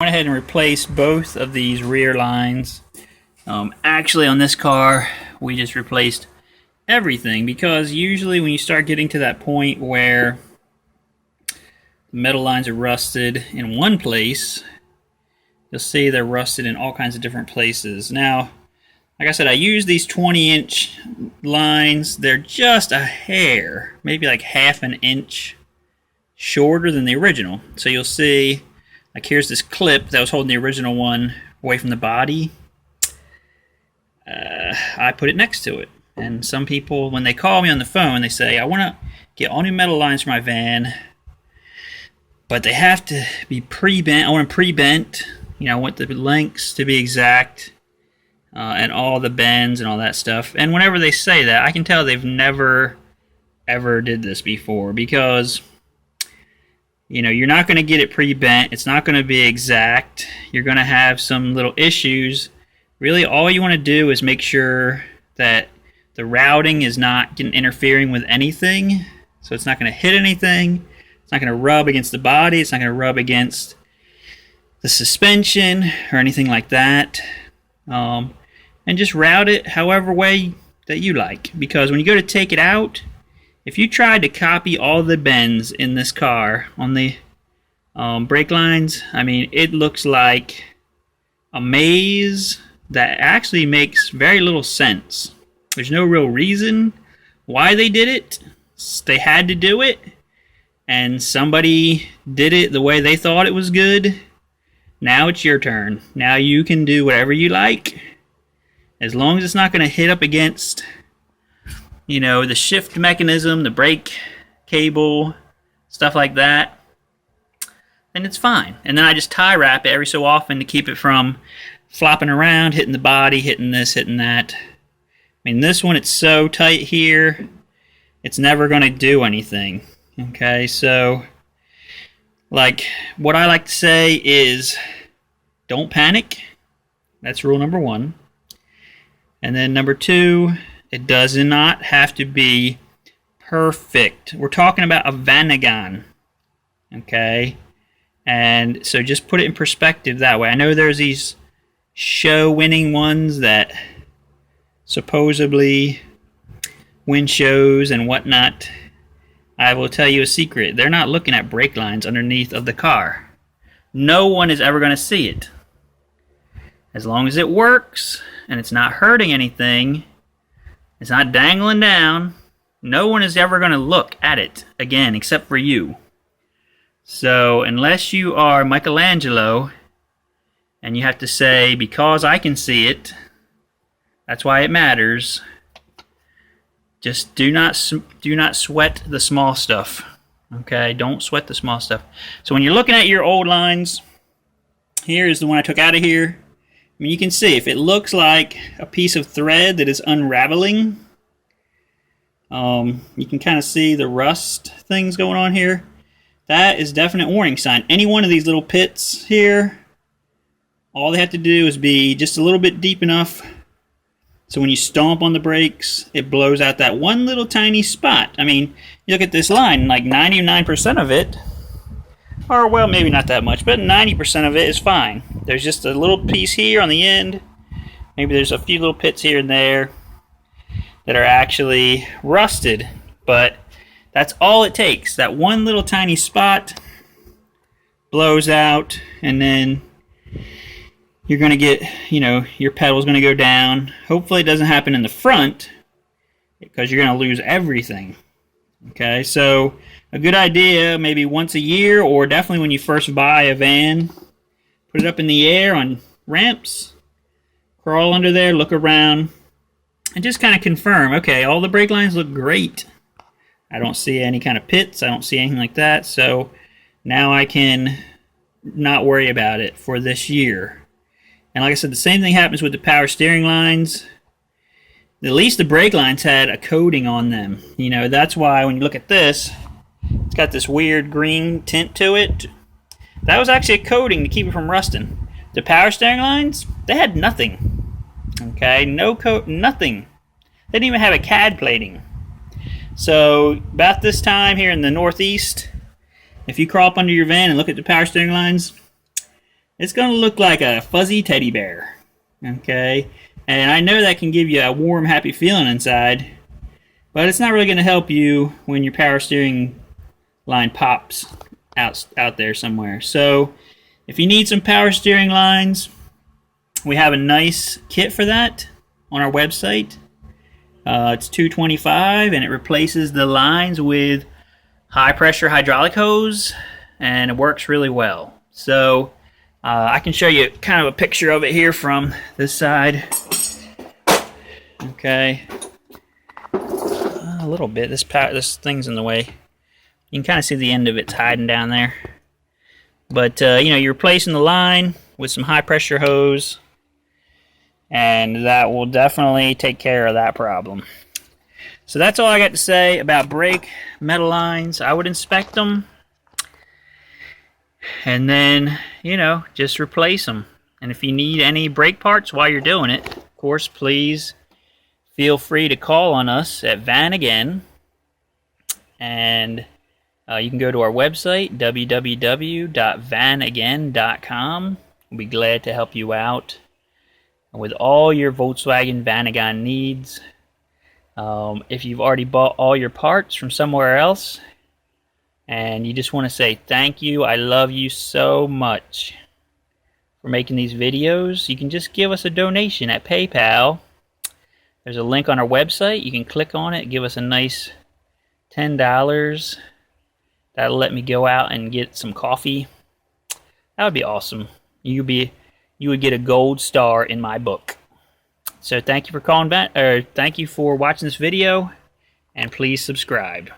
went ahead and replaced both of these rear lines. Actually, on this car, we just replaced everything, because usually when you start getting to that point where the metal lines are rusted in one place, you'll see they're rusted in all kinds of different places. Now, like I said, I use these 20-inch lines. They're just a hair, maybe like half an inch shorter than the original. So you'll see, like, here's this clip that was holding the original one away from the body. I put it next to it. And some people, when they call me on the phone, they say, I want to get all new metal lines for my van, but they have to be pre-bent. I want them pre-bent. You know, I want the lengths to be exact, and all the bends and all that stuff. And whenever they say that, I can tell they've never, ever did this before, because, you know, you're not going to get it pre-bent. It's not going to be exact. You're going to have some little issues. Really, all you want to do is make sure that the routing is not interfering with anything. So it's not going to hit anything. It's not going to rub against the body. It's not going to rub against the suspension or anything like that. And just route it however way that you like. Because when you go to take it out, if you tried to copy all the bends in this car on the brake lines, I mean, it looks like a maze that actually makes very little sense. There's no real reason why they did it. They had to do it, and somebody did it the way they thought it was good. Now it's your turn. Now you can do whatever you like, as long as it's not going to hit up against, you know, the shift mechanism, the brake cable, stuff like that, then it's fine. And then I just tie wrap it every so often to keep it from flopping around, hitting the body, hitting this, hitting that. I mean, this one, it's so tight here, it's never going to do anything. Okay, so, like, what I like to say is, don't panic. That's rule number one. And then number two, it does not have to be perfect. We're talking about a Vanagon. Okay? And so just put it in perspective that way. I know there's these show-winning ones that supposedly win shows and whatnot. I will tell you a secret. They're not looking at brake lines underneath of the car. No one is ever going to see it. As long as it works and it's not hurting anything, it's not dangling down, no one is ever going to look at it again except for you. So unless you are Michelangelo and you have to say, because I can see it, that's why it matters, just do not sweat the small stuff. Okay, don't sweat the small stuff. So when you're looking at your old lines, here is the one I took out of here. I mean, you can see if it looks like a piece of thread that is unraveling, you can kind of see the rust things going on here. That is definite warning sign. Any one of these little pits here, all they have to do is be just a little bit deep enough so when you stomp on the brakes, it blows out that one little tiny spot. I mean, you look at this line, like 99% of it, or well, maybe not that much, but 90% of it is fine. There's just a little piece here on the end. Maybe there's a few little pits here and there that are actually rusted, but that's all it takes. That one little tiny spot blows out, and then you're going to get, you know, your pedal's going to go down. Hopefully it doesn't happen in the front, because you're going to lose everything. Okay, so a good idea, maybe once a year, or definitely when you first buy a van, put it up in the air on ramps, crawl under there, look around, and just kind of confirm, okay, all the brake lines look great. I don't see any kind of pits, I don't see anything like that, so now I can not worry about it for this year. And like I said, the same thing happens with the power steering lines. At least the brake lines had a coating on them. You know, that's why when you look at this, it's got this weird green tint to it. That was actually a coating to keep it from rusting. The power steering lines, they had nothing. Okay, no coat, nothing. They didn't even have a CAD plating. So about this time here in the Northeast, if you crawl up under your van and look at the power steering lines, it's going to look like a fuzzy teddy bear. Okay? And I know that can give you a warm, happy feeling inside, but it's not really going to help you when your power steering line pops out there somewhere. So if you need some power steering lines, we have a nice kit for that on our website. It's $225 and it replaces the lines with high pressure hydraulic hose, and it works really well. So I can show you kind of a picture of it here from this side. Okay, a little bit. This thing's in the way. You can kind of see the end of it's hiding down there. But you know, you're replacing the line with some high pressure hose, and that will definitely take care of that problem. So that's all I got to say about brake metal lines. I would inspect them, and then, you know, just replace them. And if you need any brake parts while you're doing it, of course, please feel free to call on us at Vanagon. And you can go to our website, www.vanagon.com. We'll be glad to help you out with all your Volkswagen Vanagon needs. If you've already bought all your parts from somewhere else and you just want to say thank you, I love you so much for making these videos, you can just give us a donation at PayPal. There's a link on our website. You can click on it, give us a nice $10. That'll let me go out and get some coffee. That would be awesome. You would get a gold star in my book. So thank you for calling back, or thank you for watching this video, and please subscribe.